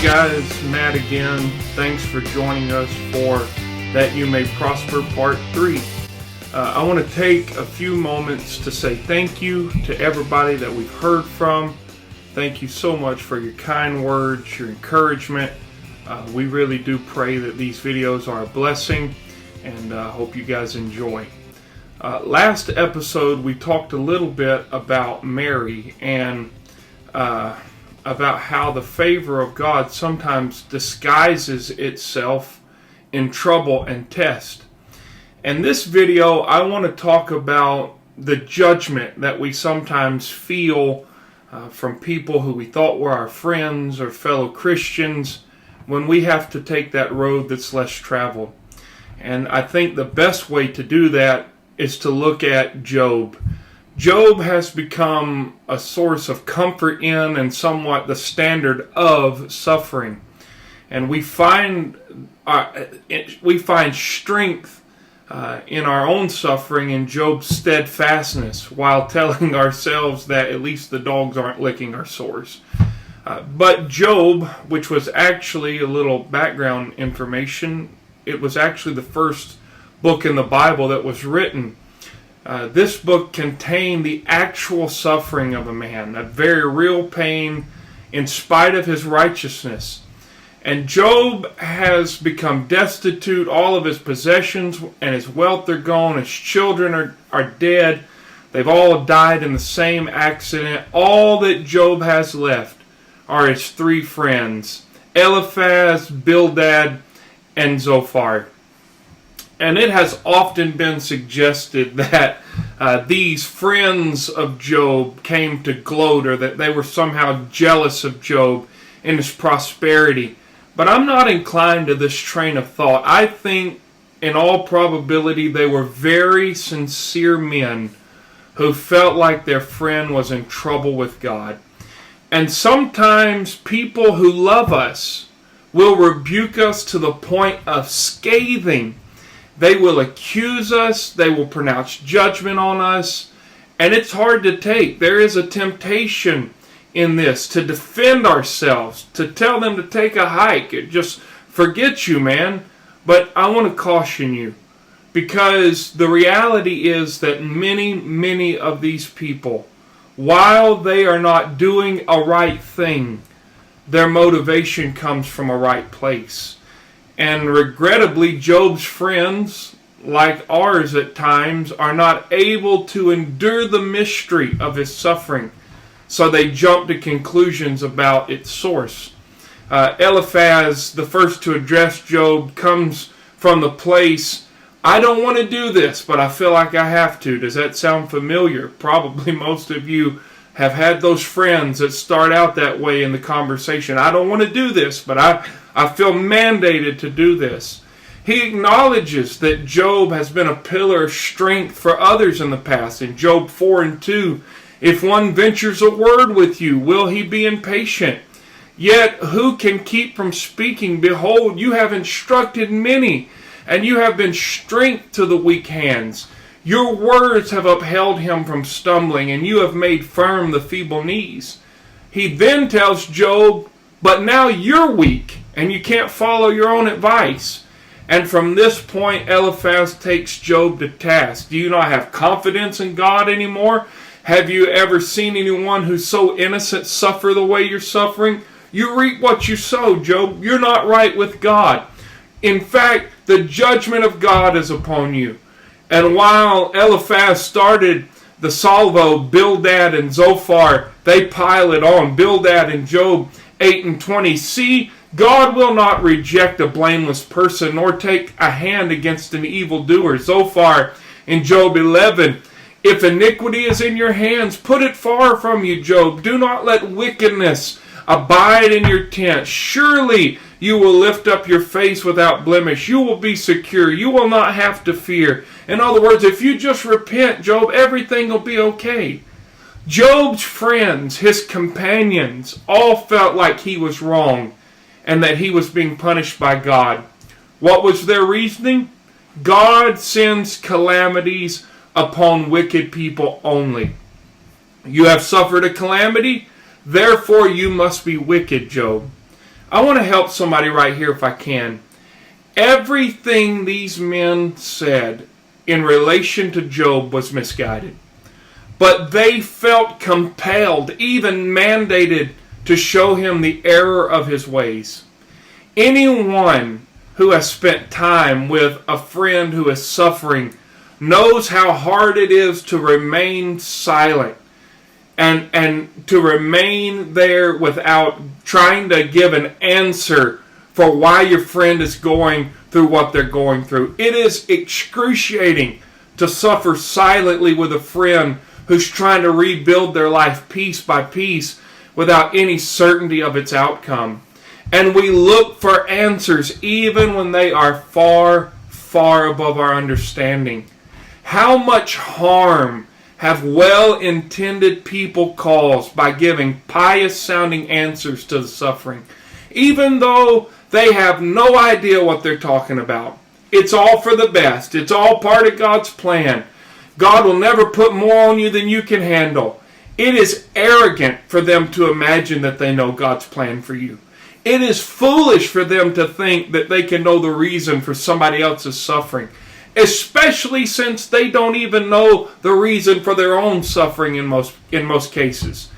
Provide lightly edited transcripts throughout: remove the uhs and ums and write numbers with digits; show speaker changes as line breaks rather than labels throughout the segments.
guys, Matt again. Thanks for joining us for That You May Prosper Part 3. I want to take a few moments to say thank you to everybody that we've heard from. Thank you so much for your kind words, your encouragement. We really do pray that these videos are a blessing, and hope you guys enjoy. Last episode we talked a little bit about Mary and about how the favor of God sometimes disguises itself in trouble and test. In this video, I want to talk about the judgment that we sometimes feel from people who we thought were our friends or fellow Christians when we have to take that road that's less traveled. And I think the best way to do that is to look at Job. Job has become a source of comfort in and somewhat the standard of suffering. And we find strength in our own suffering in Job's steadfastness while telling ourselves that at least the dogs aren't licking our sores. But Job, which was actually a little background information, it was actually the first book in the Bible that was written. This book contained the actual suffering of a man, a very real pain in spite of his righteousness. And Job has become destitute. All of his possessions and his wealth are gone. His children are dead. They've all died in the same accident. All that Job has left are his three friends, Eliphaz, Bildad, and Zophar. And it has often been suggested that these friends of Job came to gloat, or that they were somehow jealous of Job in his prosperity. But I'm not inclined to this train of thought. I think, in all probability, they were very sincere men who felt like their friend was in trouble with God. And sometimes people who love us will rebuke us to the point of scathing. They will accuse us, they will pronounce judgment on us, and it's hard to take. There is a temptation in this to defend ourselves, to tell them to take a hike. Just forget you, man. But I want to caution you, because the reality is that many of these people, while they are not doing a right thing, their motivation comes from a right place. And regrettably, Job's friends, like ours at times, are not able to endure the mystery of his suffering. So they jump to conclusions about its source. Eliphaz, the first to address Job, comes from the place, I don't want to do this, but I feel like I have to. Does that sound familiar? Probably most of you have had those friends that start out that way in the conversation. I don't want to do this, but I feel mandated to do this. He acknowledges that Job has been a pillar of strength for others in the past. In Job 4:2, if one ventures a word with you, will he be impatient? Yet who can keep from speaking? Behold, you have instructed many, and you have been strength to the weak hands. Your words have upheld him from stumbling, and you have made firm the feeble knees. He then tells Job, but now you're weak, and you can't follow your own advice. And from this point, Eliphaz takes Job to task. Do you not have confidence in God anymore? Have you ever seen anyone who's so innocent suffer the way you're suffering? You reap what you sow, Job. You're not right with God. In fact, the judgment of God is upon you. And while Eliphaz started the salvo, Bildad and Zophar, they pile it on. Bildad in Job 8:20. See, God will not reject a blameless person, nor take a hand against an evildoer. Zophar in Job 11. If iniquity is in your hands, put it far from you, Job. Do not let wickedness abide in your tent. Surely you will lift up your face without blemish. You will be secure. You will not have to fear. In other words, if you just repent, Job, everything will be okay. Job's friends, his companions, all felt like he was wrong and that he was being punished by God. What was their reasoning? God sends calamities upon wicked people only. You have suffered a calamity, therefore you must be wicked, Job. I want to help somebody right here if I can. Everything these men said in relation to Job was misguided. But they felt compelled, even mandated, to show him the error of his ways. Anyone who has spent time with a friend who is suffering knows how hard it is to remain silent and to remain there without trying to give an answer for why your friend is going through what they're going through. It is excruciating to suffer silently with a friend who's trying to rebuild their life piece by piece without any certainty of its outcome. And we look for answers even when they are far, far above our understanding. How much harm have well-intended people caused by giving pious-sounding answers to the suffering, even though they have no idea what they're talking about? It's all for the best. It's all part of God's plan. God will never put more on you than you can handle. It is arrogant for them to imagine that they know God's plan for you. It is foolish for them to think that they can know the reason for somebody else's suffering, especially since they don't even know the reason for their own suffering in most cases.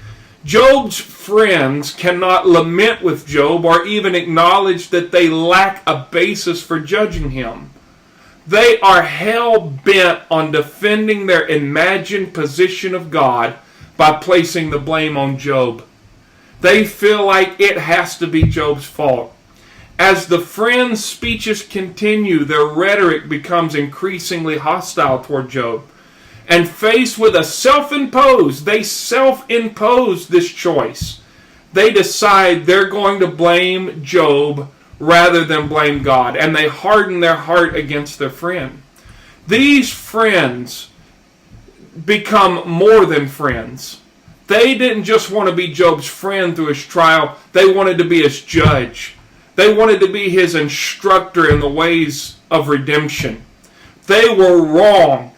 Job's friends cannot lament with Job or even acknowledge that they lack a basis for judging him. They are hell-bent on defending their imagined position of God by placing the blame on Job. They feel like it has to be Job's fault. As the friends' speeches continue, their rhetoric becomes increasingly hostile toward Job. And faced with a they self-impose this choice. They decide they're going to blame Job rather than blame God. And they harden their heart against their friend. These friends become more than friends. They didn't just want to be Job's friend through his trial. They wanted to be his judge. They wanted to be his instructor in the ways of redemption. They were wrong,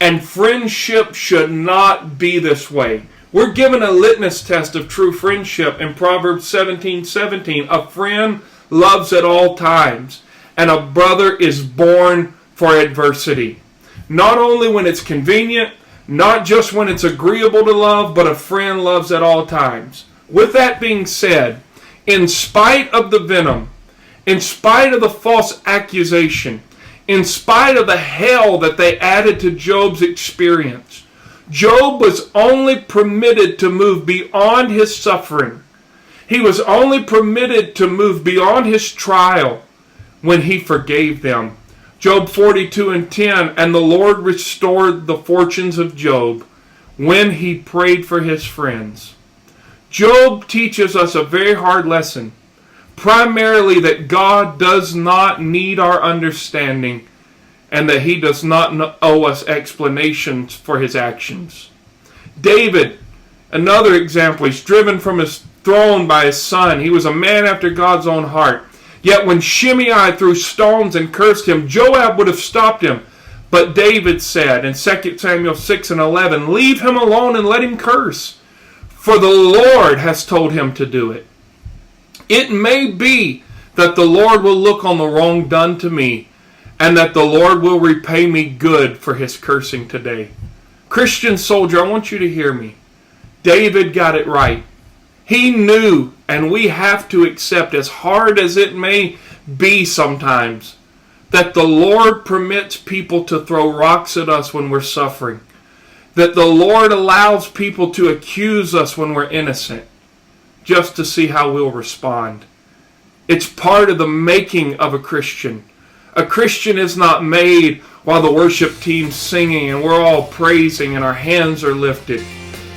and friendship should not be this way. We're given a litmus test of true friendship in Proverbs 17:17. A friend loves at all times, and a brother is born for adversity. Not only when it's convenient, not just when it's agreeable to love, but a friend loves at all times. With that being said, in spite of the venom, in spite of the false accusation, in spite of the hell that they added to Job's experience, Job was only permitted to move beyond his suffering. He was only permitted to move beyond his trial when he forgave them. Job 42:10, and the Lord restored the fortunes of Job when he prayed for his friends. Job teaches us a very hard lesson, primarily that God does not need our understanding and that he does not owe us explanations for his actions. David, another example, he's driven from his throne by his son. He was a man after God's own heart. Yet when Shimei threw stones and cursed him, Joab would have stopped him. But David said in 2 Samuel 6:11, leave him alone and let him curse, for the Lord has told him to do it. It may be that the Lord will look on the wrong done to me, and that the Lord will repay me good for his cursing today. Christian soldier, I want you to hear me. David got it right. He knew, and we have to accept, as hard as it may be sometimes, that the Lord permits people to throw rocks at us when we're suffering. That the Lord allows people to accuse us when we're innocent, just to see how we'll respond. It's part of the making of a Christian. A Christian is not made while the worship team's singing and we're all praising and our hands are lifted.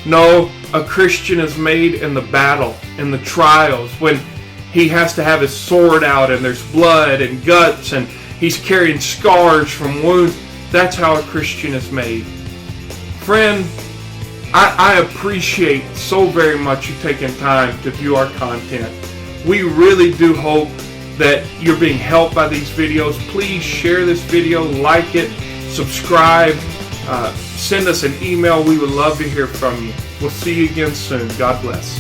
No, a Christian is made in the battle, in the trials, when he has to have his sword out and there's blood and guts and he's carrying scars from wounds. That's how a Christian is made. Friend, I appreciate so very much you taking time to view our content. We really do hope that you're being helped by these videos. Please share this video, like it, subscribe, send us an email. We would love to hear from you. We'll see you again soon. God bless.